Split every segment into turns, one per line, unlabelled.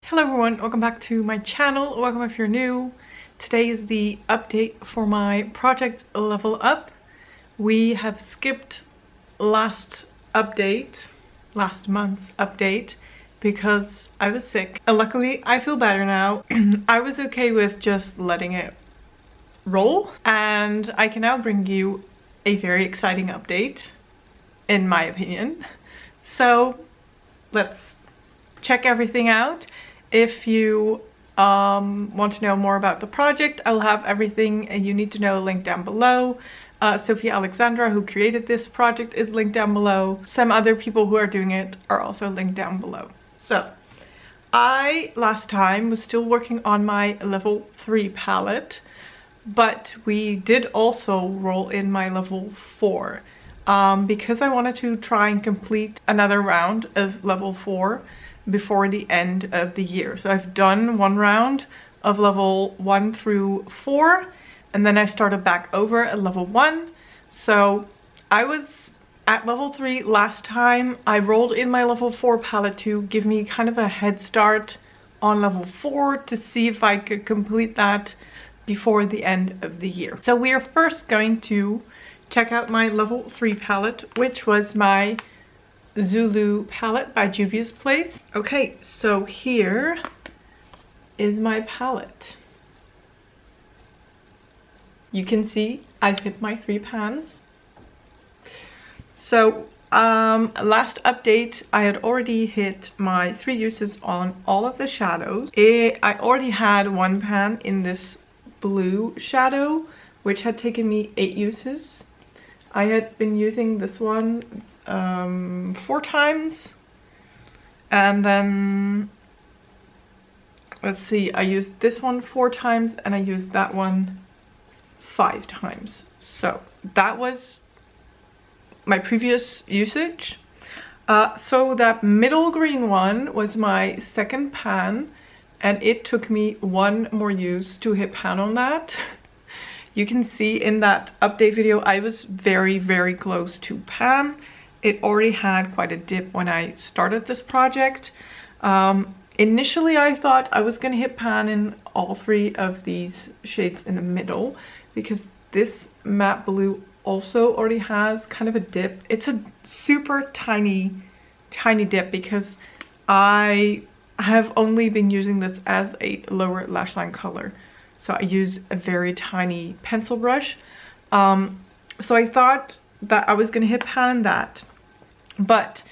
Hello everyone, welcome back to my channel. Welcome if you're new. Today is the update for my project Level Up. We have skipped last month's update because I was sick. And luckily I feel better now. I was okay with just letting it roll, and I can now bring you a very exciting update, in my opinion. So let's check everything out. If you want to know more about the project, I'll have everything you need to know linked down below. Sophia Alexandra, who created this project, is linked down below. Some other people who are doing it are also linked down below. So I last time was still working on my level 3 palette, but we did also roll in my level 4 because I wanted to try and complete another round of level 4 before the end of the year. So I've done one round of level 1 through 4, and then I started back over at level 1. So I was at level 3 last time. I rolled in my level 4 palette to give me kind of a head start on level 4 to see if I could complete that before the end of the year. So we are first going to check out my level 3 palette, which was my Zulu palette by Juvia's Place. Okay, so here is my palette. You can see I've hit my 3 pans. So last update I had already hit my 3 uses on all of the shadows. I already had 1 pan in this blue shadow, which had taken me 8 uses. I had been using this one 4 times, and then let's see, I used this one 4 times and I used that one 5 times. So that was my previous usage. So that middle green one was my second pan, and it took me 1 more use to hit pan on that. You can see in that update video I was very close to pan. It already had quite a dip when I started this project. Initially I thought I was going to hit pan in all 3 of these shades in the middle, because this matte blue also already has kind of a dip. It's a super tiny dip because I have only been using this as a lower lash line color. So I use a very tiny pencil brush. So I thought that I was going to hit pan in that. But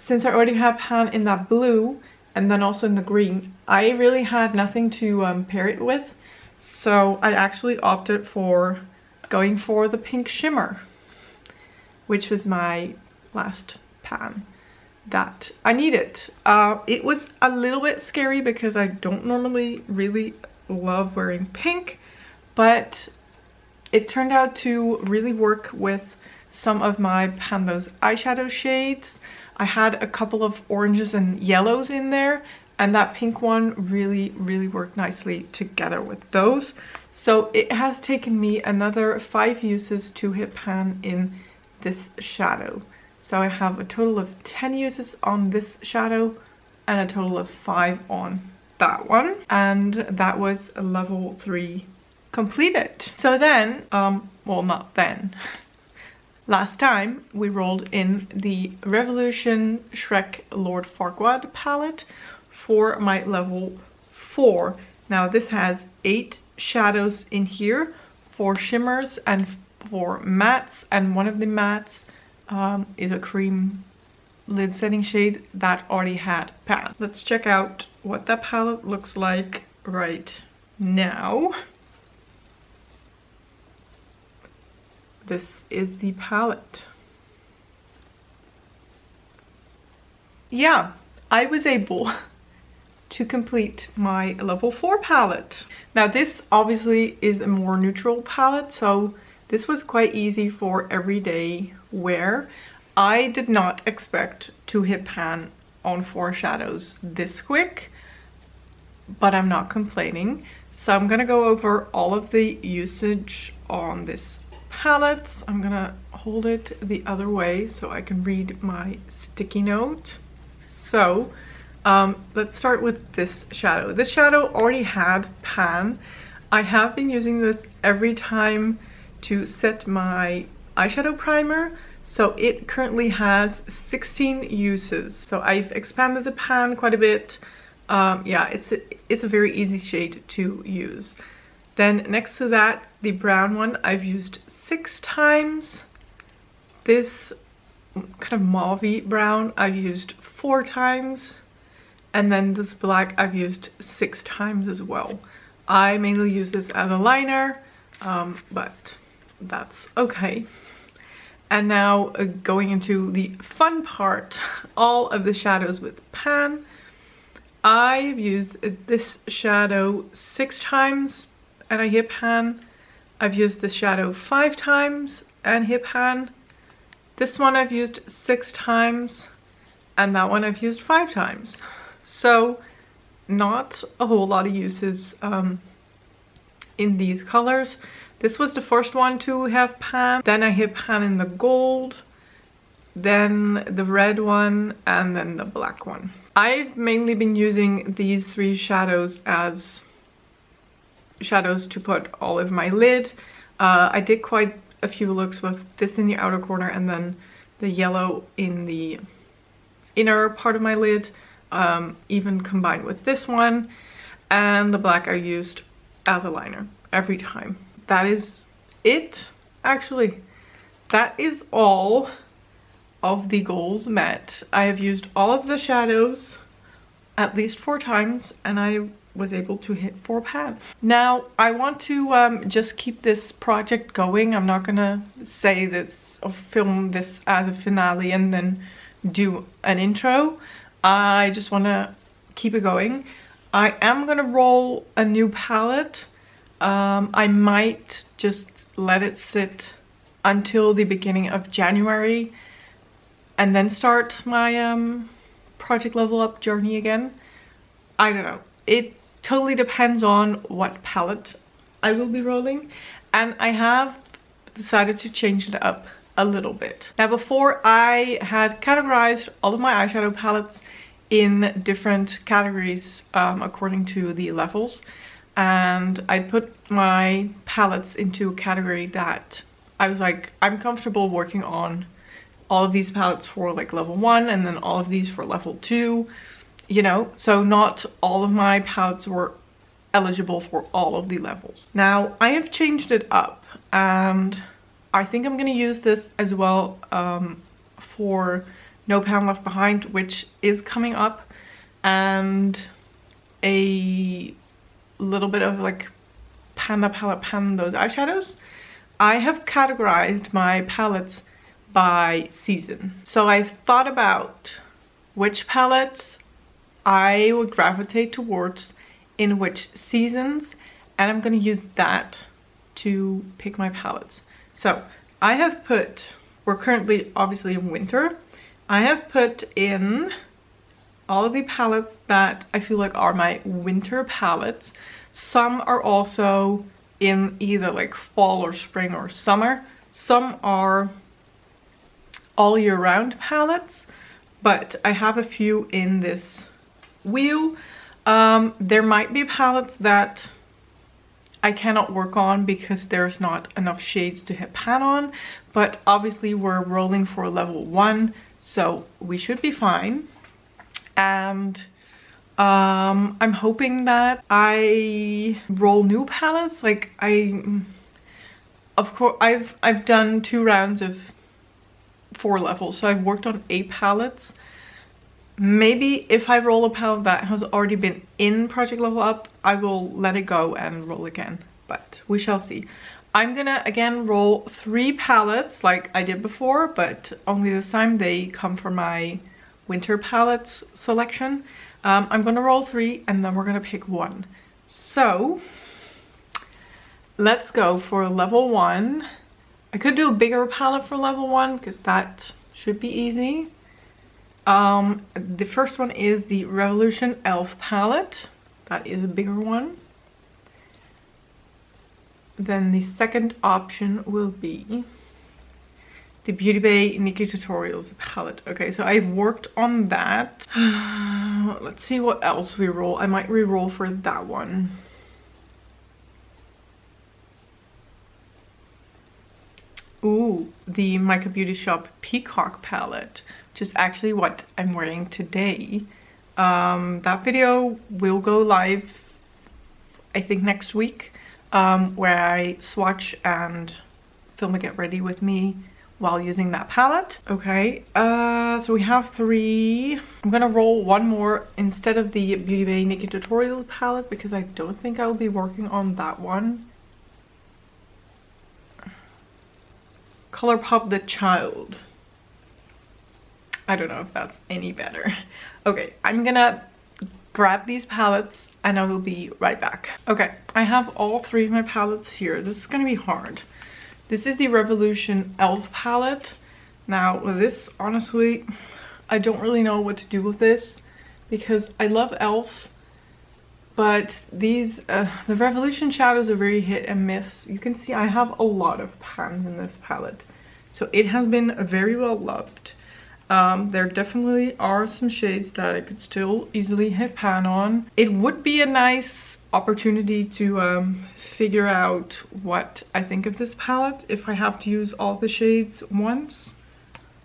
since I already have pan in that blue and then also in the green, I really had nothing to pair it with. So I actually opted for going for the pink shimmer, which was my last pan that I needed. It was a little bit scary because I don't normally really love wearing pink, but it turned out to really work with some of my Pando's eyeshadow shades. I had a couple of oranges and yellows in there, and that pink one really worked nicely together with those. So it has taken me another 5 uses to hit pan in this shadow. So I have a total of 10 uses on this shadow and a total of 5 on that one, and that was a level 3 completed. So then, well, not then. Last time we rolled in the Revolution Shrek Lord Farquaad palette for my level 4. Now this has 8 shadows in here, 4 shimmers and 4 mattes, and one of the mattes is a cream lid setting shade that already had pan. Let's check out what that palette looks like right now. This is the palette. Yeah, I was able to complete my level 4 palette. Now this obviously is a more neutral palette, so this was quite easy for everyday wear. I did not expect to hit pan on 4 shadows this quick, but I'm not complaining. So I'm gonna go over all of the usage on this palette. I'm gonna hold it the other way so I can read my sticky note. So Let's start with this shadow. This shadow already had pan. I have been using this every time to set my eyeshadow primer. So it currently has 16 uses. So I've expanded the pan quite a bit. Yeah, it's a very easy shade to use. Then next to that, the brown one I've used 6 times. This kind of mauvey brown I've used 4 times. And then this black I've used 6 times as well. I mainly use this as a liner, but that's okay. And now going into the fun part, all of the shadows with pan. I've used this shadow 6 times and I hit pan. I've used this shadow 5 times and hit pan. This one I've used 6 times and that one I've used 5 times. So not a whole lot of uses in these colors. This was the first one to have pan. Then I hit pan in the gold, then the red one, and then the black one. I've mainly been using these 3 shadows as shadows to put all over my lid. I did quite a few looks with this in the outer corner and then the yellow in the inner part of my lid, even combined with this one, and the black I used as a liner every time. That is it, actually. That is all of the goals met. I have used all of the shadows at least 4 times and I was able to hit 4 pans. Now I want to just keep this project going. I'm not gonna say this or film this as a finale and then do an intro. I just want to keep it going. I am gonna roll a new palette. I might just let it sit until the beginning of January and then start my project level up journey again. I don't know. It totally depends on what palette I will be rolling, and I have decided to change it up a little bit. Now before I had categorized all of my eyeshadow palettes in different categories according to the levels, and I put my palettes into a category that I was like, I'm comfortable working on all of these palettes for like level 1 and then all of these for level 2, you know, so not all of my palettes were eligible for all of the levels. Now I have changed it up and I think I'm gonna use this as well for No Pan Left Behind, which is coming up, and a little bit of like Panda Palette Pan those eyeshadows. I have categorized my palettes by season. So I've thought about which palettes I would gravitate towards in which seasons, and I'm gonna use that to pick my palettes. So I have put, we're currently obviously in winter, I have put in all of the palettes that I feel like are my winter palettes. Some are also in either like fall or spring or summer. Some are all year round palettes, but I have a few in this wheel. There might be palettes that I cannot work on because there's not enough shades to hit pan on, but obviously we're rolling for level 1, so we should be fine. And I'm hoping that I roll new palettes. Like of course I've done 2 rounds of 4 levels, so I've worked on 8 palettes. Maybe if I roll a palette that has already been in Project Level Up, I will let it go and roll again, but we shall see. I'm gonna again roll 3 palettes like I did before, but only this time they come from my winter palettes selection. I'm gonna roll 3 and then we're gonna pick 1. So let's go for level 1. I could do a bigger palette for level 1 because that should be easy. The first one is the Revolution Elf palette. That is a bigger one. Then the second option will be the Beauty Bay Nikki Tutorials palette. Okay, so I've worked on that. Let's see what else we roll. I might re-roll for that one. Ooh, the Mica Beauty Shop Peacock palette, which is actually what I'm wearing today. That video will go live, I think, next week, where I swatch and film a get ready with me while using that palette. Okay, so we have 3. I'm gonna roll one more instead of the Beauty Bay Nikki Tutorial palette because I don't think I will be working on that one. Colourpop The Child. I don't know if that's any better. Okay, I'm gonna grab these palettes and I will be right back. Okay, I have all 3 of my palettes here. This is gonna be hard. This is the Revolution e.l.f. palette. Now this, honestly, I don't really know what to do with this because I love e.l.f. but these, the Revolution shadows are very hit and miss. You can see I have a lot of pans in this palette. So it has been very well loved. There definitely are some shades that I could still easily hit pan on. It would be a nice opportunity to figure out what I think of this palette if I have to use all the shades once.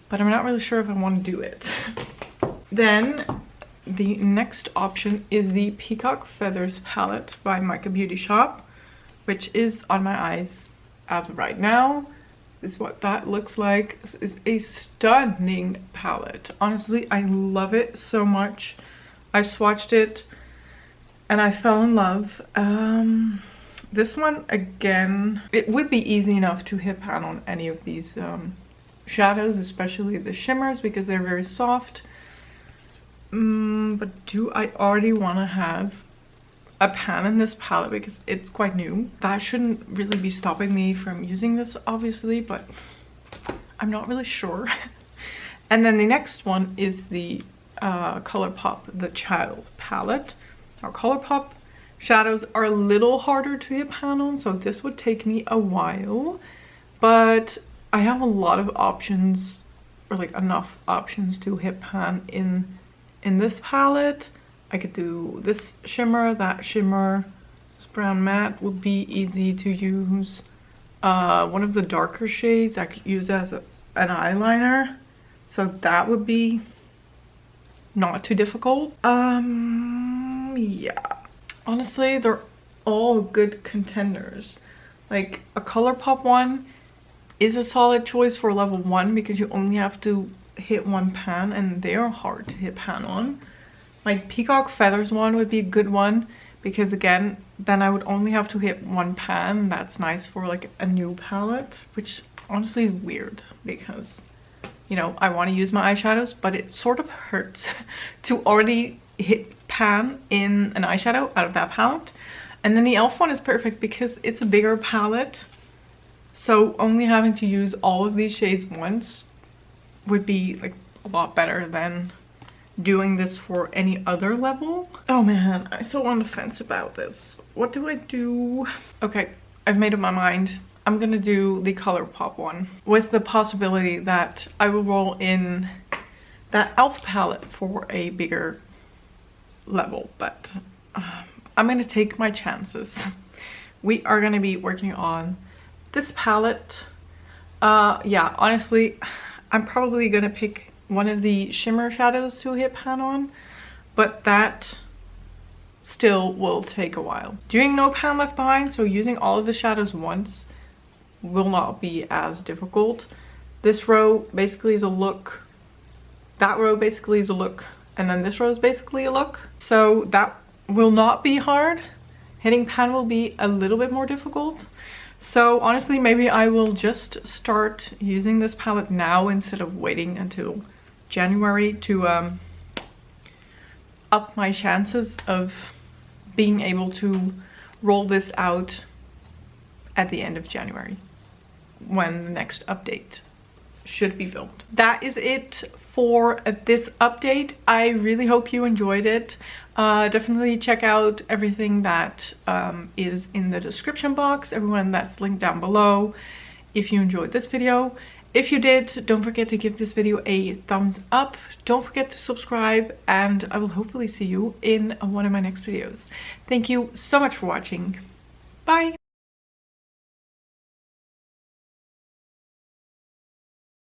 But I'm not really sure if I want to do it. Then the next option is the Peacock Feathers palette by Mica Beauty Shop, which is on my eyes as of right now. This is what that looks like. This is a stunning palette. Honestly, I love it so much. I swatched it and I fell in love. This one, again, it would be easy enough to hit pan on any of these shadows, especially the shimmers, because they're very soft. But do I already want to have a pan in this palette because it's quite new? That shouldn't really be stopping me from using this, obviously, but I'm not really sure. And then the next one is the Colourpop The Child palette. Our Colourpop shadows are a little harder to hit pan on, so this would take me a while, but I have a lot of options, or like enough options to hit pan in this palette. I could do this shimmer, that shimmer. This brown matte would be easy to use. One of the darker shades I could use as an eyeliner, so that would be not too difficult. Yeah, honestly, they're all good contenders. Like a Colourpop one is a solid choice for level 1 because you only have to hit 1 pan and they are hard to hit pan on. My Peacock Feathers one would be a good one because, again, then I would only have to hit 1 pan. That's nice for like a new palette, which honestly is weird because, you know, I want to use my eyeshadows, but it sort of hurts to already hit pan in an eyeshadow out of that palette. And then the e.l.f. one is perfect because it's a bigger palette, so only having to use all of these shades once would be like a lot better than doing this for any other level. Oh man, I'm so on the fence about this. What do I do? Okay, I've made up my mind. I'm gonna do the Colourpop one with the possibility that I will roll in that e.l.f. palette for a bigger level, but I'm gonna take my chances. We are gonna be working on this palette. Yeah, honestly, I'm probably gonna pick one of the shimmer shadows to hit pan on, but that still will take a while. Doing no pan left behind, so using all of the shadows once will not be as difficult. This row basically is a look, that row basically is a look, and then this row is basically a look. So that will not be hard. Hitting pan will be a little bit more difficult. So honestly, maybe I will just start using this palette now instead of waiting until January to up my chances of being able to roll this out at the end of January when the next update should be filmed. That is it for this update. I really hope you enjoyed it. Definitely check out everything that is in the description box, everyone that's linked down below, if you enjoyed this video. If you did, don't forget to give this video a thumbs up. Don't forget to subscribe, and I will hopefully see you in one of my next videos. Thank you so much for watching. Bye!